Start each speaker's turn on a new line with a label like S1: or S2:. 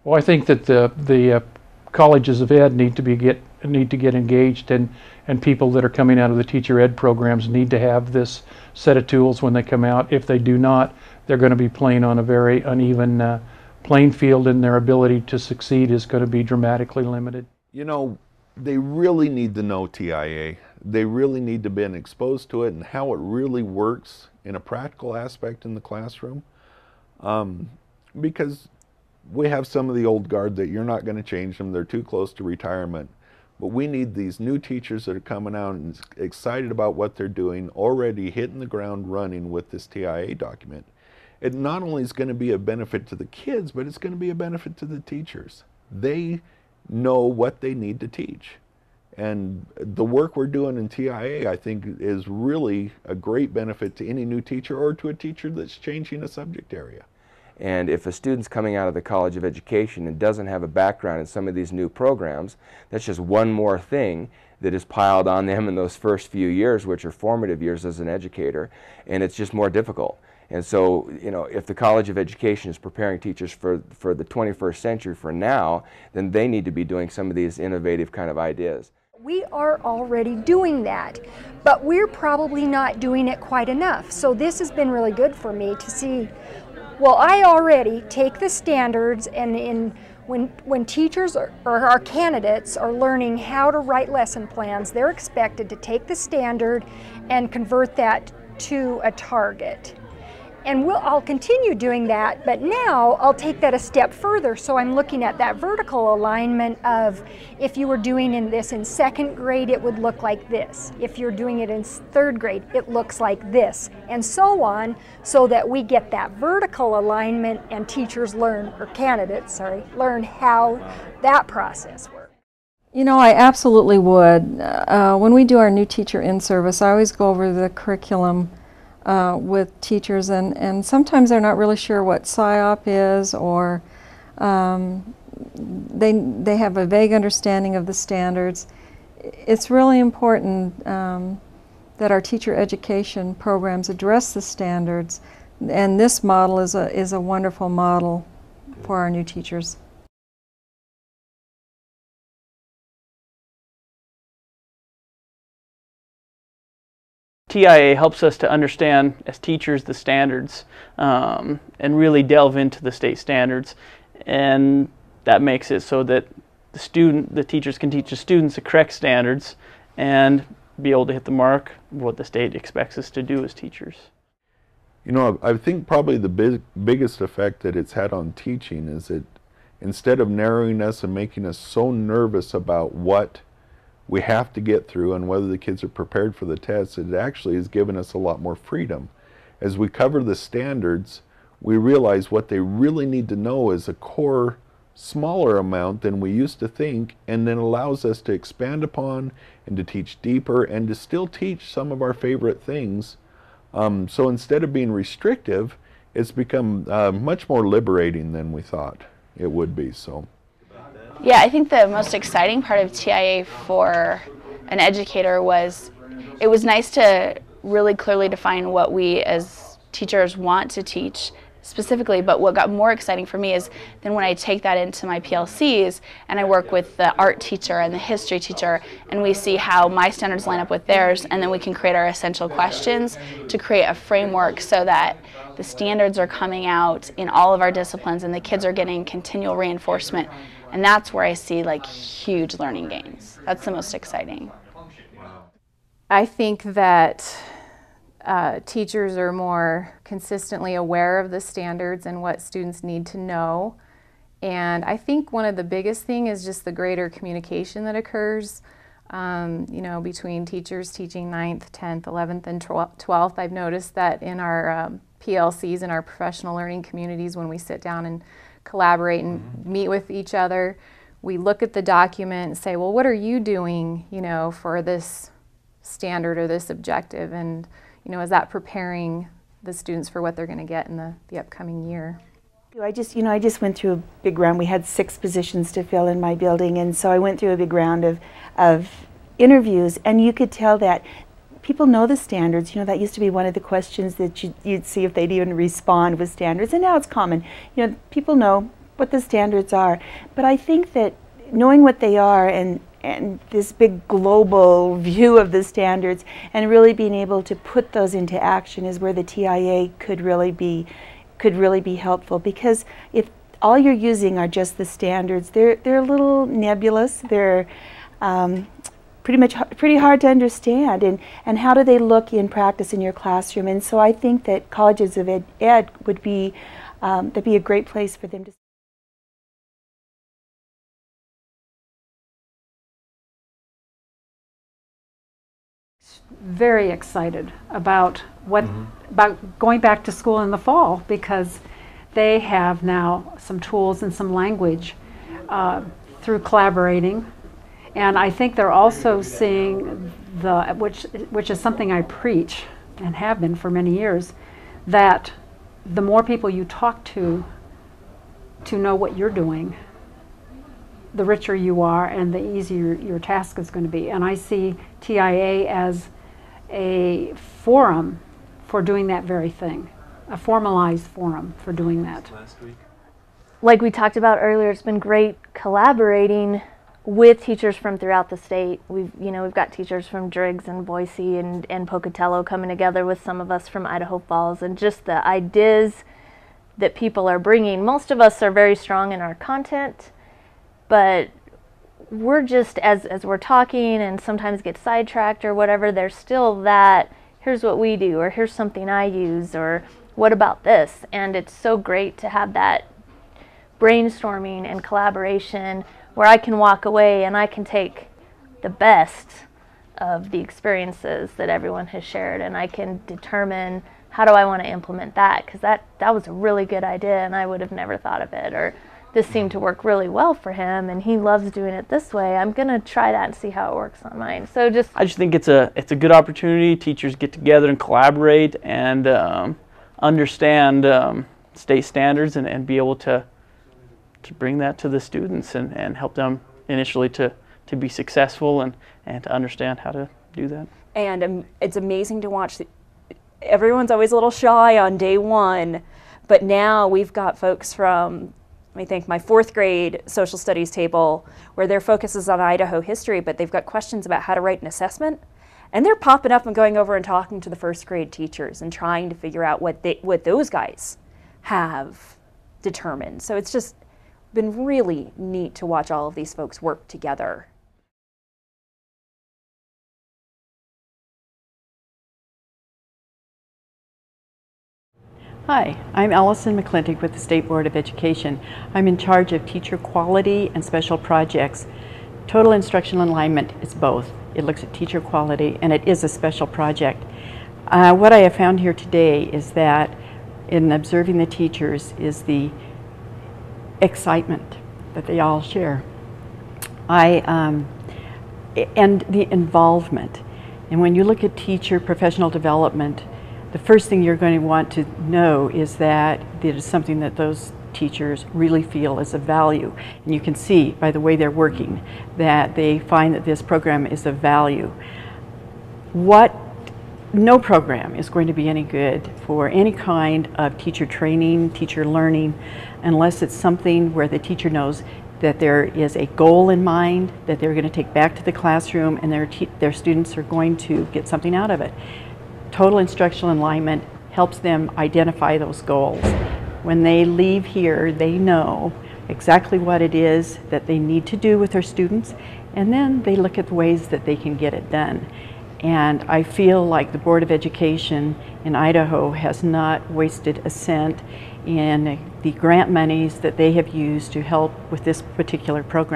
S1: Well, I think that the colleges of ed need to get engaged, and people that are coming out of the teacher ed programs need to have this set of tools when they come out. If they do not, they're going to be playing on a very uneven playing field, and their ability to succeed is going to be dramatically limited.
S2: You know, they really need to know TIA. They really need to be exposed to it and how it really works in a practical aspect in the classroom. Because we have some of the old guard that you're not going to change them. They're too close to retirement. But we need these new teachers that are coming out and excited about what they're doing, already hitting the ground running with this TIA document. It not only is going to be a benefit to the kids, but it's going to be a benefit to the teachers. They know what they need to teach. And the work we're doing in TIA, I think, is really a great benefit to any new teacher or to a teacher that's changing a subject area.
S3: And if a student's coming out of the College of Education and doesn't have a background in some of these new programs, that's just one more thing that is piled on them in those first few years, which are formative years as an educator, and it's just more difficult. And so, you know, if the College of Education is preparing teachers for the 21st century for now, then they need to be doing some of these innovative kind of ideas.
S4: We are already doing that, but we're probably not doing it quite enough. So this has been really good for me to see, well, I already take the standards, and when teachers or our candidates are learning how to write lesson plans, they're expected to take the standard and convert that to a target. And I'll continue doing that, but now I'll take that a step further. So I'm looking at that vertical alignment of, if you were doing this in second grade, it would look like this. If you're doing it in third grade, it looks like this, and so on, so that we get that vertical alignment and teachers learn, or candidates, sorry, learn how that process works.
S5: You know, I absolutely would. When we do our new teacher in-service, I always go over the curriculum with teachers, and sometimes they're not really sure what PSYOP is, or they have a vague understanding of the standards. It's really important that our teacher education programs address the standards, and this model is a wonderful model for our new teachers.
S6: TIA helps us to understand, as teachers, the standards and really delve into the state standards, and that makes it so that the teachers can teach the students the correct standards and be able to hit the mark of what the state expects us to do as teachers.
S2: You know, I think probably the biggest effect that it's had on teaching is that instead of narrowing us and making us so nervous about what we have to get through and whether the kids are prepared for the tests, it actually has given us a lot more freedom. As we cover the standards, we realize what they really need to know is a core smaller amount than we used to think, and then allows us to expand upon and to teach deeper and to still teach some of our favorite things. So instead of being restrictive, it's become much more liberating than we thought it would be. So.
S7: Yeah, I think the most exciting part of TIA for an educator was, it was nice to really clearly define what we as teachers want to teach specifically, but what got more exciting for me is then when I take that into my PLCs and I work with the art teacher and the history teacher, and we see how my standards line up with theirs, and then we can create our essential questions to create a framework so that the standards are coming out in all of our disciplines and the kids are getting continual reinforcement. And that's where I see like huge learning gains. That's the most exciting.
S8: I think that teachers are more consistently aware of the standards and what students need to know. And I think one of the biggest thing is just the greater communication that occurs, you know, between teachers teaching 9th, 10th, 11th, and 12th. I've noticed that in our PLCs and our professional learning communities, when we sit down and collaborate and meet with each other, we look at the document and say, well, what are you doing, you know, for this standard or this objective, and you know, is that preparing the students for what they're going to get in the upcoming year?
S9: I just went through a big round. We had 6 positions to fill in my building, and so I went through a big round of interviews, and you could tell that people know the standards. You know, that used to be one of the questions that you'd see if they'd even respond with standards, and now it's common. You know, people know what the standards are. But I think that knowing what they are and this big global view of the standards and really being able to put those into action is where the TIA could really be helpful. Because if all you're using are just the standards, they're a little nebulous. They're pretty hard to understand, and how do they look in practice in your classroom? And so I think that colleges of ed would be that'd be a great place for them to.
S10: Very excited about about going back to school in the fall, because they have now some tools and some language through collaborating, and I think they're also seeing which is something I preach and have been for many years, that the more people you talk to know what you're doing, the richer you are and the easier your task is going to be. And I see TIA as a forum for doing that very thing, a formalized forum for doing that.
S11: Like we talked about earlier, it's been great collaborating with teachers from throughout the state. We've got teachers from Driggs and Boise and Pocatello coming together with some of us from Idaho Falls, and just the ideas that people are bringing. Most of us are very strong in our content, but we're just, as we're talking and sometimes get sidetracked or whatever, there's still that, here's what we do, or here's something I use, or what about this? And it's so great to have that brainstorming and collaboration where I can walk away and I can take the best of the experiences that everyone has shared, and I can determine how do I want to implement that, because that was a really good idea and I would have never thought of it, or this seemed to work really well for him and he loves doing it this way. I'm going to try that and see how it works on mine. So I just think it's a good opportunity. Teachers get together and collaborate and understand state standards and be able to bring that to the students and help them initially to be successful and to understand how to do that.
S12: And it's amazing to watch. Everyone's always a little shy on day one, but now we've got folks from, I think, my 4th grade social studies table where their focus is on Idaho history, but they've got questions about how to write an assessment. And they're popping up and going over and talking to the 1st grade teachers and trying to figure out what those guys have determined. So it's just been really neat to watch all of these folks work together.
S13: Hi, I'm Allison McClintock with the State Board of Education. I'm in charge of teacher quality and special projects. Total instructional alignment is both. It looks at teacher quality and it is a special project. What I have found here today is that in observing the teachers is the excitement that they all share. And the involvement. And when you look at teacher professional development, the first thing you're going to want to know is that it is something that those teachers really feel is of value. And you can see by the way they're working that they find that this program is of value. No program is going to be any good for any kind of teacher training, teacher learning, unless it's something where the teacher knows that there is a goal in mind that they're going to take back to the classroom and their students are going to get something out of it. Total instructional alignment helps them identify those goals. When they leave here, they know exactly what it is that they need to do with their students, and then they look at the ways that they can get it done. And I feel like the Board of Education in Idaho has not wasted a cent in the grant monies that they have used to help with this particular program.